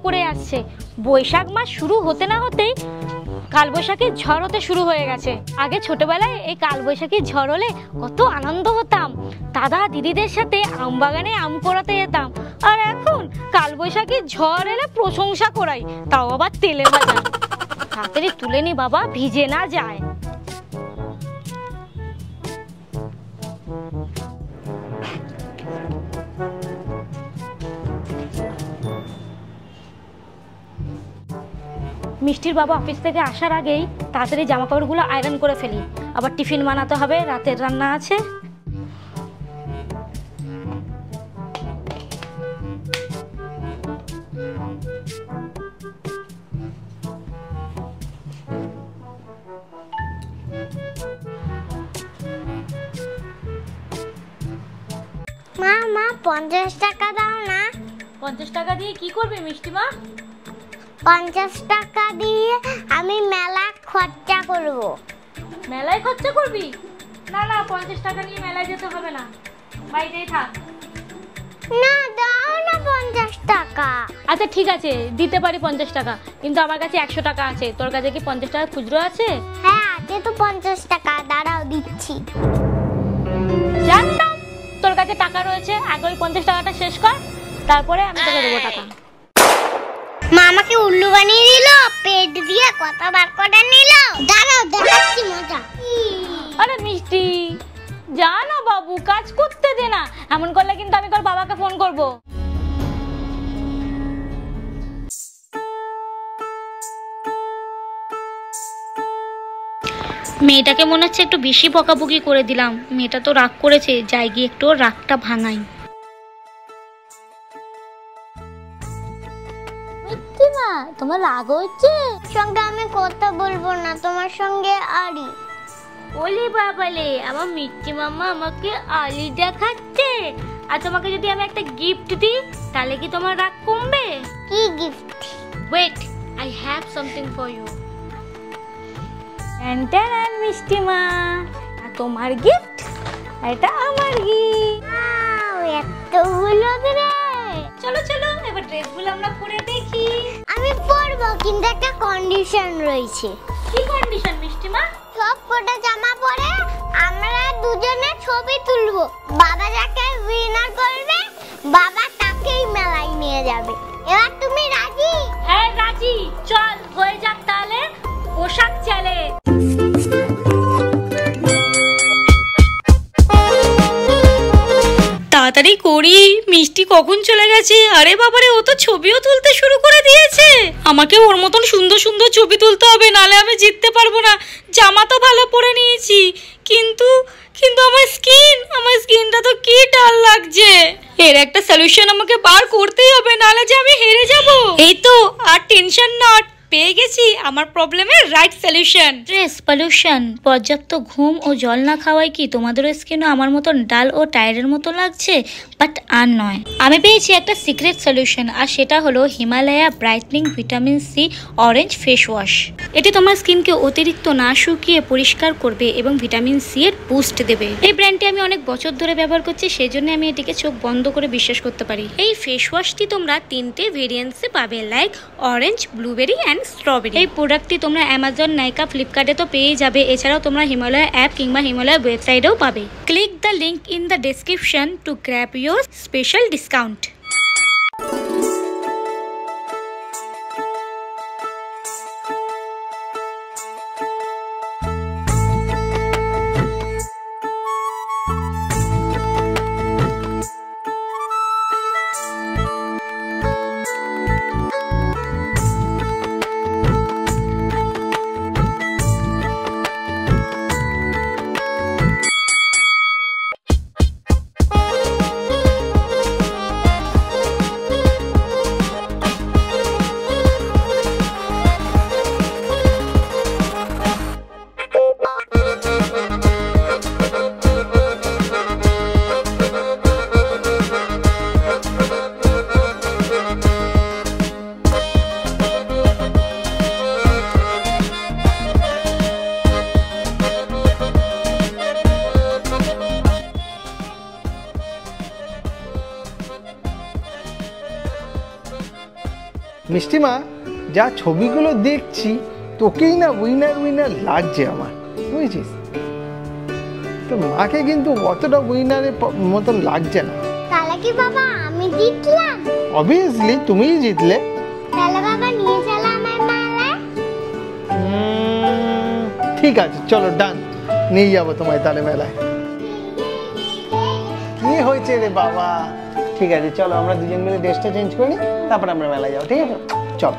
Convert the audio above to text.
করে আসছে। বৈশাখ মাস শুরু হতে না হতেই কালবৈশাখীর ঝড় হতে শুরু হয়ে গেছে। আগে ছোটবেলায় এই কালবৈশাখীর ঝড় হলে কত আনন্দ হতাম, দাদা দিদিদের সাথে আম বাগানে আম পোড়াতে যেতাম। আর এখন কালবৈশাখীর ঝড় এলে প্রশংসা করাই, তাও আবার তেলে ভাজা। তাড়াতাড়ি তুলে নি বাবা, ভিজে না যায়। মিষ্টির বাবা অফিস থেকে আসার আগেই তাড়াতাড়ি জামা কাপড়গুলো আয়রন করে ফেলি, আবার টিফিন বানাতে হবে, রাতের রান্না আছে। মা মা 50 টাকা দাও না। 50 টাকা দিয়ে কি করবে মিষ্টি মা? 50 টাকা দিয়ে আমি মেলা খরচা করব। মেলায় খরচা করবি? না না, 50 টাকা নিয়ে মেলায় যেতে হবে না, বাড়িতেই থাক। না দাও না 50 টাকা। আচ্ছা ঠিক আছে, দিতে পারি 50 টাকা, কিন্তু আমার কাছে 100 টাকা আছে। তোর কাছে কি 50 টাকা খুচরো আছে? হ্যাঁ আছে তো 50 টাকা, দাঁড়াও দিচ্ছি। জানতাম তোর কাছে টাকা রয়েছে, আগে ওই 50 টাকাটা শেষ কর, তারপরে আমি তোকে দেবো টাকা। মা আমাকে উল্লু বানিয়ে দিল, পেট দিয়ে কথা বার করে নিল। দাঁড়াও দেখাচ্ছি মজা। আরে মিষ্টি যা না বাবু, কাজ করতে দে না, এমন করলে কিন্তু আমি তোর বাবাকে ফোন করব। মেয়েটাকে মনে হচ্ছে একটু বেশি বকাবকি করে দিলাম, মেয়েটা তো রাগ করেছে, যাই গিয়ে একটু রাগটা ভাঙাই। মিষ্টি মা তোমার রাগ হচ্ছে? সঙ্গে আমি কথা বলবো না, তোমার সঙ্গে আরি। ওলে বাবালে, আমার মিষ্টি মামা আমাকে আলি দেখাচ্ছে। আর তোমাকে যদি আমি একটা গিফট দিই তাহলে কি তোমার রাগ কমবে? কি gift? Wait, I have something for you. এন্টারান মিষ্টি মা, তোমার গিফট, এটা আমার গিফট। ওয়াও এতগুলো রে। চলো চলো এবার ড্রেসগুলো আমরা পরে দেখি। আমি পরবো, কিন্তু একটা কন্ডিশন রয়েছে। কি কন্ডিশন মিষ্টি মা? সব কটা জামা পরে আমরা দুজনে ছবি তুলবো। বাবা যাকে উইনার করবে বাবা তাকেই মেলায় নিয়ে যাবে। এবার তুমি রাজি? হ্যাঁ রাজি, চল হয়ে যাক তাহলে পোশাক চ্যালেঞ্জ। তাড়াতাড়ি করি, মিষ্টি কখন চলে গেছে? আরে বাবারে, ও তো ছবিও তুলতে শুরু করে দিয়েছে। আমাকে ওর মতন সুন্দর সুন্দর ছবি তুলতে হবে, নালে আমি জিততে পারবো না। জামা তো ভালো পরে নিয়েছি, কিন্তু আমার স্কিনটা তো কি ডাল লাগছে। এর একটা সলিউশন আমাকে বার করতেই হবে, নালে যে আমি হেরে যাব। এই তো, আর টেনশন নট, পেয়ে গেছি আমার প্রবলেমের রাইট সলিউশন। স্ট্রেস, পলিউশন, পর্যাপ্ত ঘুম ও জল না খাওয়ায় কি তোমাদের স্কিনও আমার মতন ডাল ও টায়ারের মতো লাগছে? বাট আর নয়, আমি পেয়েছি একটা সিক্রেট সলিউশন, আর সেটা হলো Himalaya brightening vitamin C orange face wash. এটি তোমার স্কিনকে অতিরিক্ত না শুকিয়ে পরিষ্কার করবে এবং ভিটামিন সি এর বুস্ট দেবে। এই ব্র্যান্ডটি আমি অনেক বছর ধরে ব্যবহার করছি, সেই জন্য আমি এটিকে চোখ বন্ধ করে বিশ্বাস করতে পারি। এই ফেস ওয়াশটি তোমরা 3টে ভেরিয়েন্টসে পাবে, like orange, blueberry and strawberry. এই প্রোডাক্টটি তোমরা অ্যামাজন, নাইকা, ফ্লিপকার্টে তো পেয়ে যাবে। এছাড়াও তোমরা হিমালয় অ্যাপ কিংবা হিমালয় ওয়েবসাইটেও পাবে। Click the link in the description to grab your special discount. মিষ্টিমা, যা ছবিগুলো দেখছি তোকেই না উইনার উইনার লাগছে আমার, বুঝেছিস? তোর মাকে কিন্তু অতটা উইনারের মতন লাগছে না। তাহলে কি বাবা আমি জিতলাম? অবভিয়াসলি তুমিই জিতলে। তাহলে বাবা নিয়ে চলো আমার মেলায়। ঠিক আছে, চলো ডান, নিয়ে যাবো তোমায় তাহলে মেলায়। কি হয়েছে রে বাবা? ঠিক আছে চলো, আমরা দুজন মিলে ড্রেসটা চেঞ্জ করে নিই, তারপর আমরা মেলায় যাবো, ঠিক আছে? চল।